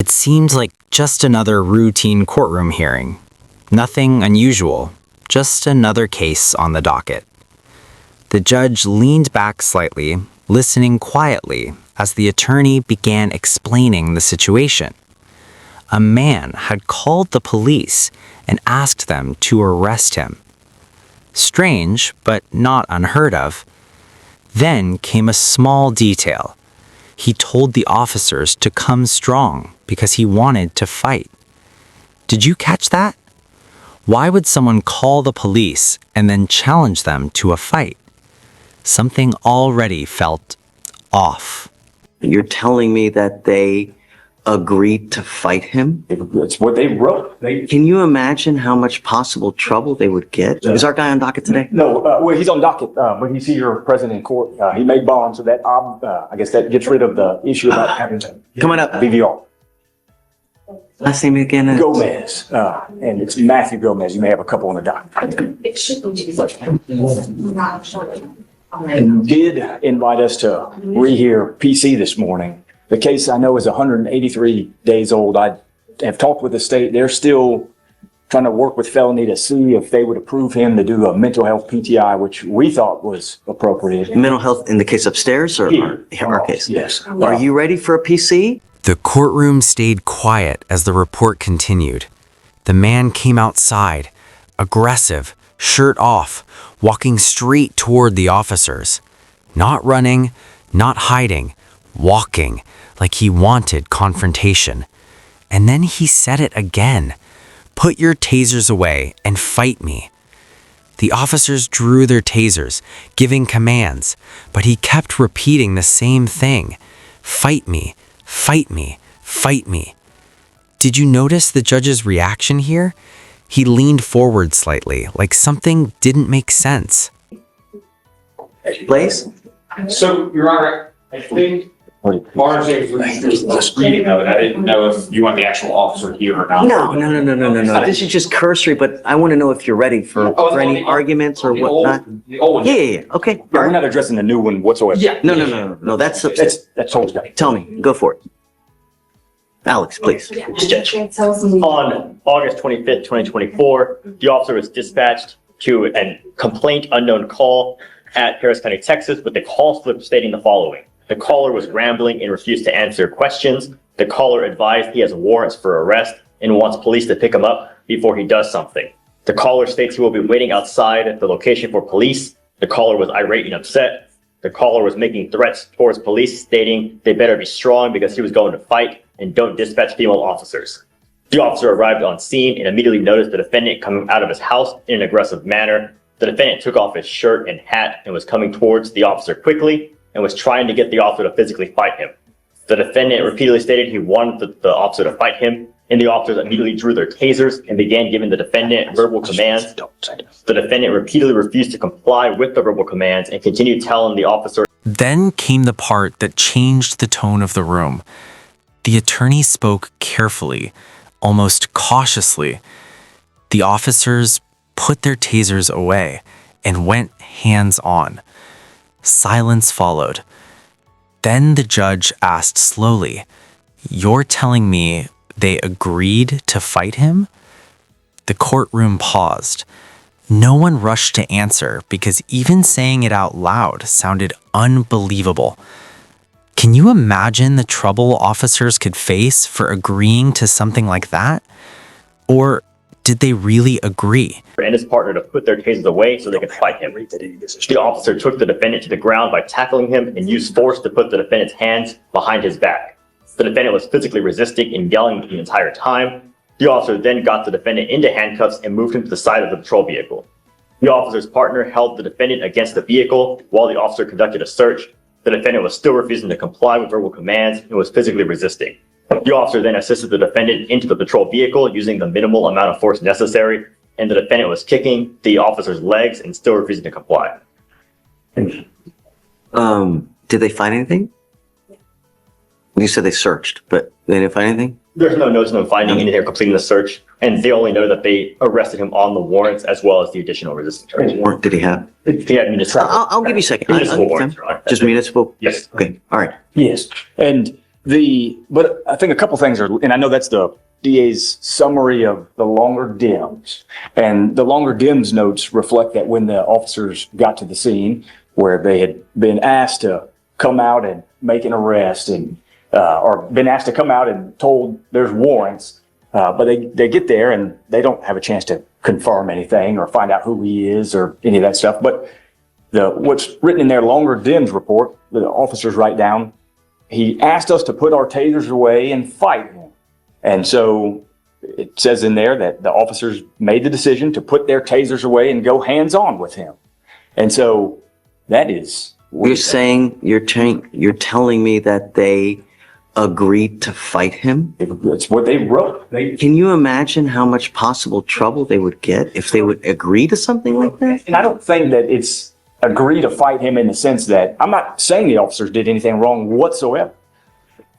It seemed like just another routine courtroom hearing. Nothing unusual, just another case on the docket. The judge leaned back slightly, listening quietly as the attorney began explaining the situation. A man had called the police and asked them to arrest him. Strange, but not unheard of. Then came a small detail. He told the officers to come strong because he wanted to fight. Did you catch that? Why would someone call the police and then challenge them to a fight? Something already felt off. You're telling me that they agreed to fight him? That's what they wrote. Can you imagine how much possible trouble they would get? Is our guy on docket today? No, well, he's on docket, but he's here present in court. He made bond, so that, I guess that gets rid of the issue about having to. Coming up. BVR. Last name again? Gomez, and it's Matthew Gomez. You may have a couple on the docket. It should be. And did invite us to rehear PC this morning. The case I know is 183 days old. I have talked with the state. They're still trying to work with felony to see if they would approve him to do a mental health PTI, which we thought was appropriate. Mental health in the case upstairs or our case? Yes. Are you ready for a PC? The courtroom stayed quiet as the report continued. The man came outside, aggressive, shirt off, walking straight toward the officers. Not running, not hiding, walking like he wanted confrontation. And then he said it again. Put your tasers away and fight me. The officers drew their tasers, giving commands, but he kept repeating the same thing. Fight me, fight me, fight me. Did you notice the judge's reaction here? He leaned forward slightly, like something didn't make sense. Blaze? So, Your Honor, I think Marge was reading of it. I didn't know if you want the actual officer here or not. No. This is just cursory, but I want to know if you're ready for any arguments or whatnot. The old one. Yeah. Okay. We're not addressing the new one whatsoever. Yeah. No. That's old stuff. Tell me. Go for it. Alex, please. On August 25th, 2024, the officer was dispatched to a complaint unknown call at Harris County, Texas, with the call slip stating the following. The caller was rambling and refused to answer questions. The caller advised he has warrants for arrest and wants police to pick him up before he does something. The caller states he will be waiting outside the location for police. The caller was irate and upset. The caller was making threats towards police, stating they better be strong because he was going to fight and don't dispatch female officers. The officer arrived on scene and immediately noticed the defendant coming out of his house in an aggressive manner. The defendant took off his shirt and hat and was coming towards the officer quickly and was trying to get the officer to physically fight him. The defendant repeatedly stated he wanted the officer to fight him, and the officers immediately drew their tasers and began giving the defendant verbal commands. The defendant repeatedly refused to comply with the verbal commands and continued telling the officer. Then came the part that changed the tone of the room. The attorney spoke carefully, almost cautiously. The officers put their tasers away and went hands on. Silence followed. Then the judge asked slowly, "You're telling me they agreed to fight him?" The courtroom paused. No one rushed to answer because even saying it out loud sounded unbelievable. Can you imagine the trouble officers could face for agreeing to something like that? Or did they really agree? And his partner to put their tasers away so they could fight him. The officer took the defendant to the ground by tackling him and used force to put the defendant's hands behind his back. The defendant was physically resisting and yelling the entire time. The officer then got the defendant into handcuffs and moved him to the side of the patrol vehicle. The officer's partner held the defendant against the vehicle while the officer conducted a search. The defendant was still refusing to comply with verbal commands and was physically resisting. The officer then assisted the defendant into the patrol vehicle using the minimal amount of force necessary, and the defendant was kicking the officer's legs and still refusing to comply. Did they find anything? You said they searched, but they didn't find anything? There's no notes, no finding anything completing the search, and they only know that they arrested him on the warrants as well as the additional resistance charge. What warrant did he have? He had municipal. I'll give you a second. Municipal warrants, Your Honor. Just municipal? Yes. Okay, all right. Yes, and but I think a couple things are, and I know that's the DA's summary of the longer dims. And the longer dims notes reflect that when the officers got to the scene where they had been asked to come out and make an arrest and, or been asked to come out and told there's warrants, but they get there and they don't have a chance to confirm anything or find out who he is or any of that stuff. But what's written in their longer dims report, the officers write down, he asked us to put our tasers away and fight him. And so it says in there that the officers made the decision to put their tasers away and go hands-on with him. And so that is... You're saying, you're telling me that they agreed to fight him? It's what they wrote. Can you imagine how much possible trouble they would get if they would agree to something like that? And I don't think that it's agree to fight him in the sense that, I'm not saying the officers did anything wrong whatsoever.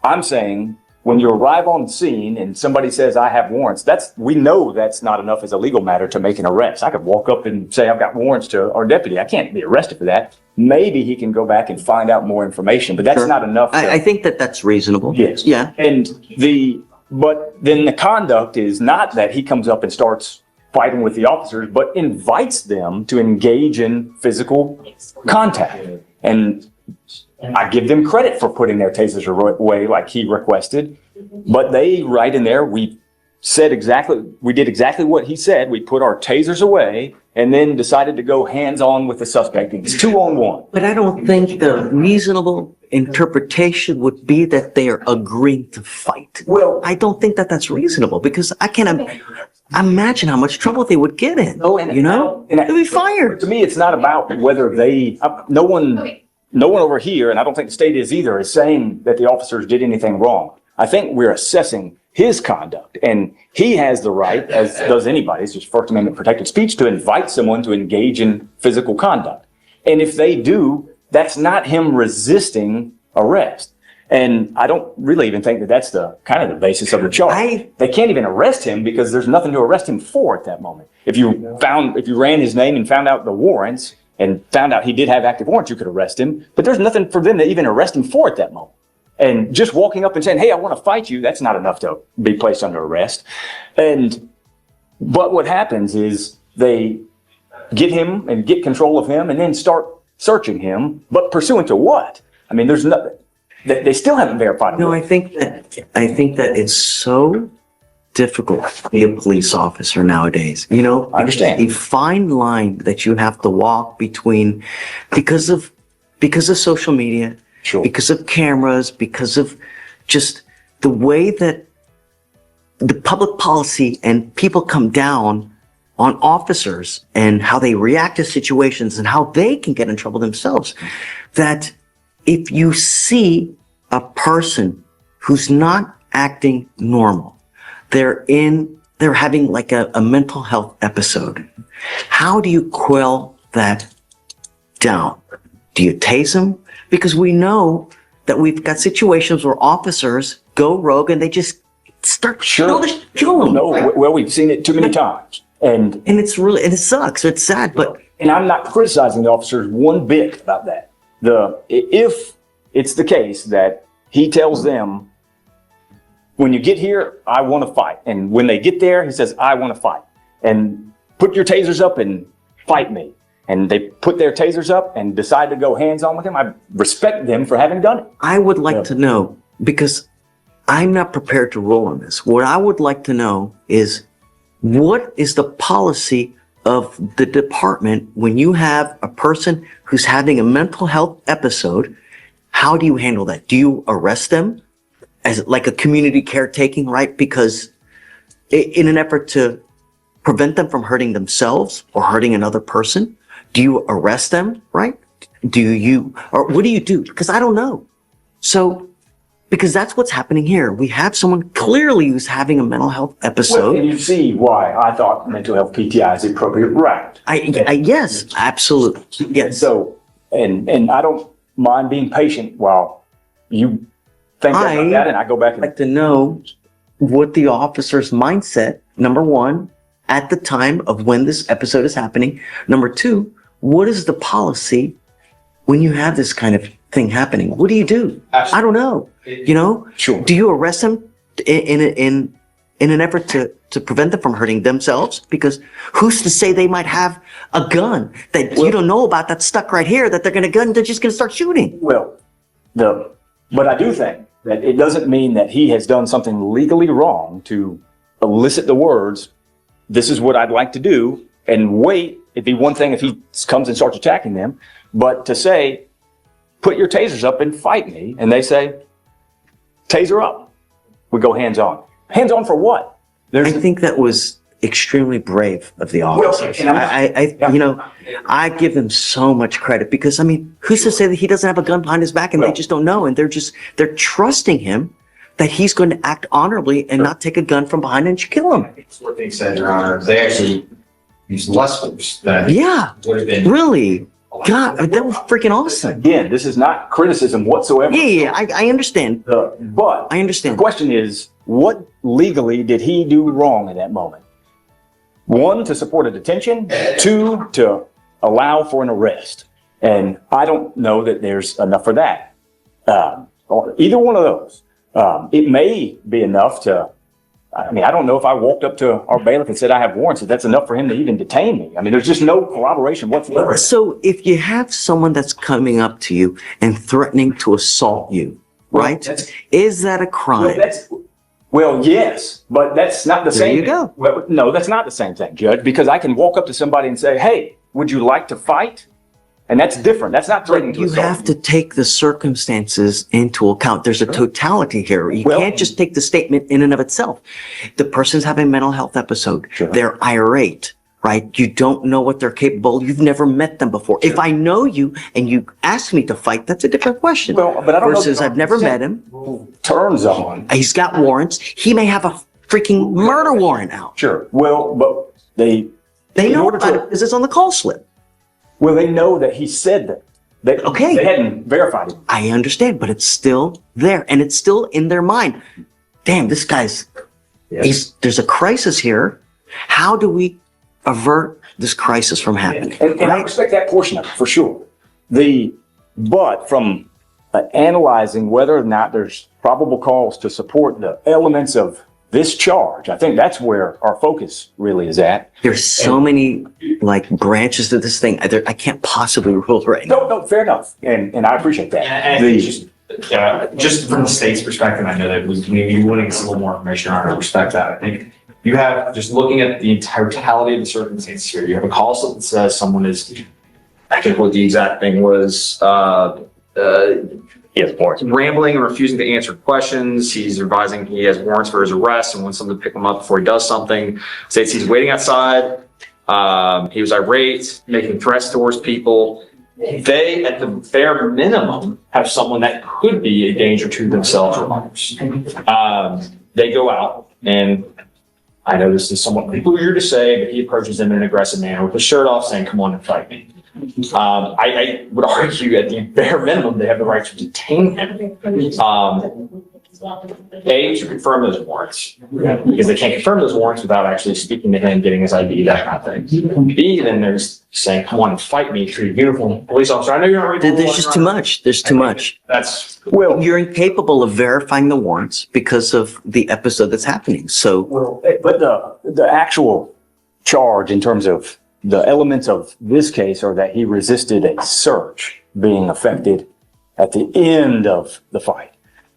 I'm saying when you arrive on the scene and somebody says, I have warrants, we know that's not enough as a legal matter to make an arrest. I could walk up and say, I've got warrants to our deputy. I can't be arrested for that. Maybe he can go back and find out more information, but that's Sure. not enough. I think that's reasonable. Yes. Yeah. But then the conduct is not that he comes up and starts fighting with the officers, but invites them to engage in physical contact. And I give them credit for putting their tasers away like he requested, but they write in there, we did exactly what he said. We put our tasers away and then decided to go hands-on with the suspect. It's 2-on-1. But I don't think the reasonable interpretation would be that they are agreeing to fight. Well, I don't think that that's reasonable because I can't imagine how much trouble they would get in. Oh, and- you know, and- they'd be fired. to me, it's not about whether no one over here, and I don't think the state is either, is saying that the officers did anything wrong. I think we're assessing his conduct, and he has the right, as does anybody, it's just First Amendment protected speech, to invite someone to engage in physical conduct. And if they do, that's not him resisting arrest. And I don't really even think that that's the kind of the basis of the charge. They can't even arrest him because there's nothing to arrest him for at that moment. If you ran his name and found out the warrants and found out he did have active warrants, you could arrest him. But there's nothing for them to even arrest him for at that moment. And just walking up and saying, hey, I want to fight you, that's not enough to be placed under arrest. But what happens is they get him and get control of him and then start searching him, but pursuant to what? I mean, there's nothing. They still haven't verified him. No, I think that it's so difficult to be a police officer nowadays. You know, I understand. A fine line that you have to walk between because of social media, Sure. because of cameras, because of just the way that the public policy and people come down on officers and how they react to situations and how they can get in trouble themselves. That if you see a person who's not acting normal, they're having like a mental health episode. How do you quell that down? Do you tase them? Because we know that we've got situations where officers go rogue and they just start kill them. No, well, we've seen it too many times. And it sucks. It's sad, but I'm not criticizing the officers one bit about that. If it's the case that he tells them, when you get here, I want to fight. And when they get there, he says, I want to fight. And put your tasers up and fight me. And they put their tasers up and decide to go hands-on with him. I respect them for having done it. I would like to know, because I'm not prepared to rule on this. What I would like to know is, what is the policy of the department when you have a person who's having a mental health episode? How do you handle that? Do you arrest them as like a community caretaking, right? Because in an effort to prevent them from hurting themselves or hurting another person, do you arrest them, right? Or what do you do? Because I don't know. So, because that's what's happening here. We have someone clearly who's having a mental health episode. And you see why I thought mental health PTI is the appropriate route. Yes, absolutely. Yes. So, and I don't mind being patient while you think about that, and I go back and I'd like to know what the officer's mindset, number one, at the time of when this episode is happening. Number two, what is the policy when you have this kind of thing happening, what do you do? I don't know. You know? Sure. Do you arrest them in an effort to prevent them from hurting themselves? Because who's to say they might have a gun that you don't know about that's stuck right here that they're they're just gonna start shooting? Well, but I do think that it doesn't mean that he has done something legally wrong to elicit the words, "This is what I'd like to do," and wait. It'd be one thing if he comes and starts attacking them, but to say, "Put your tasers up and fight me," and they say, "Taser up," we go hands on. Hands on for what? I think that was extremely brave of the officers. I give them so much credit because, I mean, who's to say that he doesn't have a gun behind his back and they just don't know, and they're trusting him that he's going to act honorably and not take a gun from behind and kill him. That's what they said, Your Honor. They actually used less force than Yeah, would have been. really. God, that was freaking awesome. Again, this is not criticism whatsoever. Yeah, I understand. But I understand. the question is, what legally did he do wrong in that moment? One, to support a detention. Two, to allow for an arrest. And I don't know that there's enough for that. Or either one of those. It may be enough to, I mean, I don't know if I walked up to our bailiff and said I have warrants, if that's enough for him to even detain me. I mean, there's just no corroboration whatsoever. So if you have someone that's coming up to you and threatening to assault you, right? Is that a crime? Well, yes, but that's not the same. There you go. Well, no, that's not the same thing, Judge, because I can walk up to somebody and say, "Hey, would you like to fight?" And that's different. That's not threatening to You assault. have to take the circumstances into account. There's a totality here. You Well- can't just take the statement in and of itself. The person's having a mental health episode. Sure. They're irate, right? You don't know what they're capable. You've never met them before. If I know you and you ask me to fight, that's a different question. Well, but I don't know Versus the I've never met him. Turns on. He's got warrants. He may have a freaking murder warrant out. Sure. Well, but they They in know order about to- it because it's on the call slip. well, they know that he said that. Okay. They hadn't verified it. I understand, but it's still there and it's still in their mind. Damn, this guy's, there's a crisis here. How do we avert this crisis from happening? And I respect that portion of it, for sure. But from analyzing whether or not there's probable cause to support the elements of this charge, I think that's where our focus really is at. There's so many like branches to this thing. I can't possibly rule right now. No, fair enough. And I appreciate that. And I think just from the state's perspective, I know that you wanting a little more information on it, I respect that. I think you have, just looking at the totality of the circumstances here, you have a call slip that says someone is, I think what the exact thing was, He has warrants. rambling and refusing to answer questions. He's advising he has warrants for his arrest and wants someone to pick him up before he does something. States he's waiting outside. He was irate, making threats towards people. They, at the bare minimum, have someone that could be a danger to themselves or others. They go out, and I know this is somewhat weird to say, but he approaches them in an aggressive manner with his shirt off, saying, "Come on and fight me." I would argue at the bare minimum, they have the right to detain him. A, to confirm those warrants, because they can't confirm those warrants without actually speaking to him, getting his ID, that kind of thing. B, then there's saying, "Come on and fight me," to a uniformed police officer. I know you're not reading. There's just too much. There's too much. That's, Well, You're incapable of verifying the warrants because of the episode that's happening. So but the actual charge in terms of the elements of this case are that he resisted a search being effected at the end of the fight.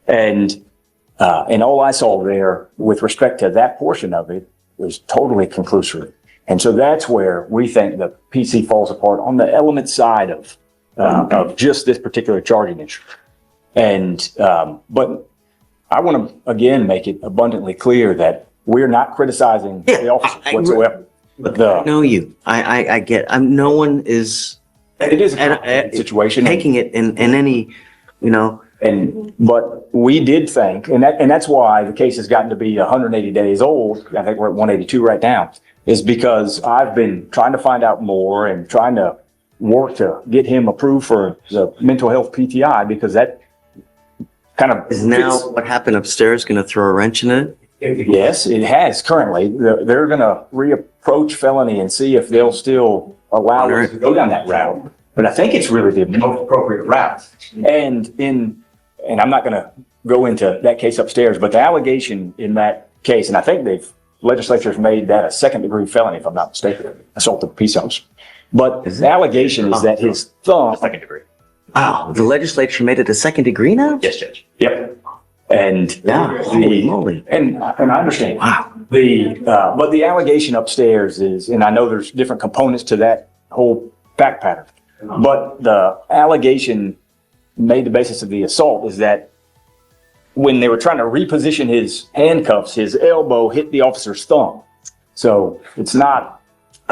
And all I saw there with respect to that portion of it was totally conclusory. And so that's where we think the PC falls apart on the element side of just this particular charging issue. And, but I want to again make it abundantly clear that we're not criticizing the officer whatsoever. I know you. I get. No one is It is a complicated situation. taking it in any, But we did think, and that's why the case has gotten to be 180 days old. I think we're at 182 right now, is because I've been trying to find out more and trying to work to get him approved for the mental health PTI, because that kind of is now fits. what happened upstairs going to throw a wrench in it? Yes, it has currently. They're going to reapproach felony and see if they'll still allow us to go down that route. But I think it's really the most appropriate route. And I'm not going to go into that case upstairs, but the allegation in that case, and I think legislature's made that a second-degree felony, if I'm not mistaken, assault of a peace officer. But the allegation is that his thumb. Second degree. Wow, the legislature made it a second degree now? Yes, Judge. Yep. And Yeah, holy moly. and I understand. Wow. But the allegation upstairs is, and I know there's different components to that whole fact pattern, but the allegation made the basis of the assault is that when they were trying to reposition his handcuffs, his elbow hit the officer's thumb. So it's not.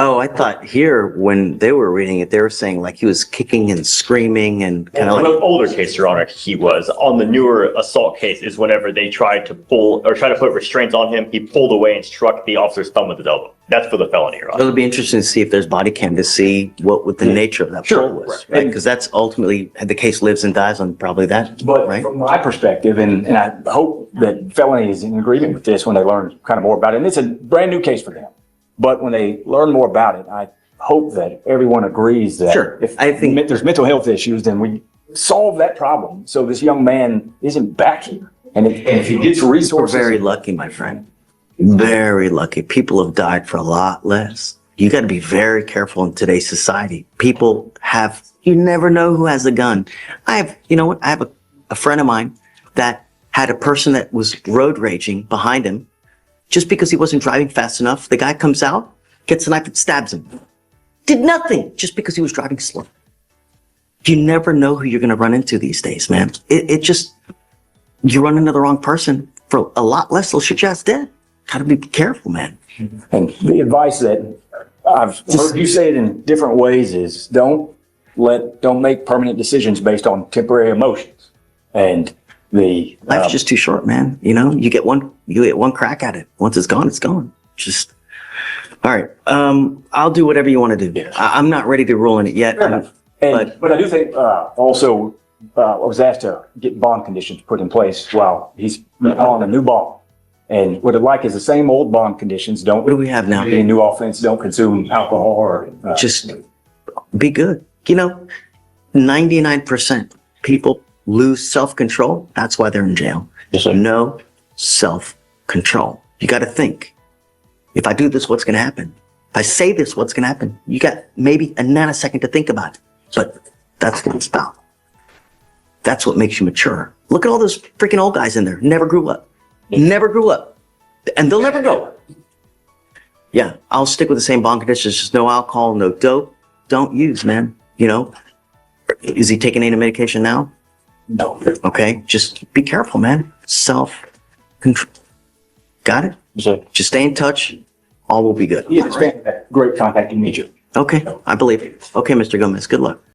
Oh, I thought here when they were reading it, they were saying like he was kicking and screaming and kind of On like. the older case, Your Honor, he was. On the newer assault case is whenever they tried to put restraints on him, he pulled away and struck the officer's thumb with his elbow. That's for the felony, Your Honor. It'll be interesting to see if there's body cam to see what the nature of that Sure. pull was, Right. right? Because that's ultimately, the case lives and dies on probably that, But right? from my perspective, and I hope that felony is in agreement with this when they learn kind of more about it, and it's a brand new case for them. But when they learn more about it, I hope that everyone agrees that Sure. if I think- there's mental health issues, then we solve that problem. So this young man isn't back here. And if he gets We're resources. very lucky, my friend. Very lucky. People have died for a lot less. You got to be very careful in today's society. People have, you never know who has a gun. You know what? I have a friend of mine that had a person that was road raging behind him just because he wasn't driving fast enough. The guy comes out, gets a knife and stabs him. Did nothing just because he was driving slow. You never know who you're going to run into these days, man. It just, you run into the wrong person for a lot less, they'll shoot your ass dead. Gotta be careful, man. And the advice that I've heard you say it in different ways is don't make permanent decisions based on temporary emotions. And Life's just too short, man. You know, you get one crack at it. Once it's gone. Just, all right. I'll do whatever you want to do. Yes. I'm not ready to rule in it yet. Fair enough. But I do think also I was asked to get bond conditions put in place while he's on a new bond. And what I'd like is the same old bond conditions. Don't What do we have now? be a new offense. Don't consume alcohol or Just be good. You know, 99% people lose self-control. That's why they're in jail. Yes, sir. No self-control. You got to think. If I do this, what's going to happen? If I say this, what's going to happen? You got maybe a nanosecond to think about it. But that's what it's about. That's what makes you mature. Look at all those freaking old guys in there. Never grew up. Never grew up. And they'll never go. Yeah, I'll stick with the same bond conditions. Just no alcohol, no dope. Don't use, man. You know, is he taking any medication now? no. Okay, just be careful, man. Self-control. Got it? So, Just stay in touch. All will be good. He has expanded that great contact immediately. Okay, I believe it. Okay, Mr. Gomez, good luck.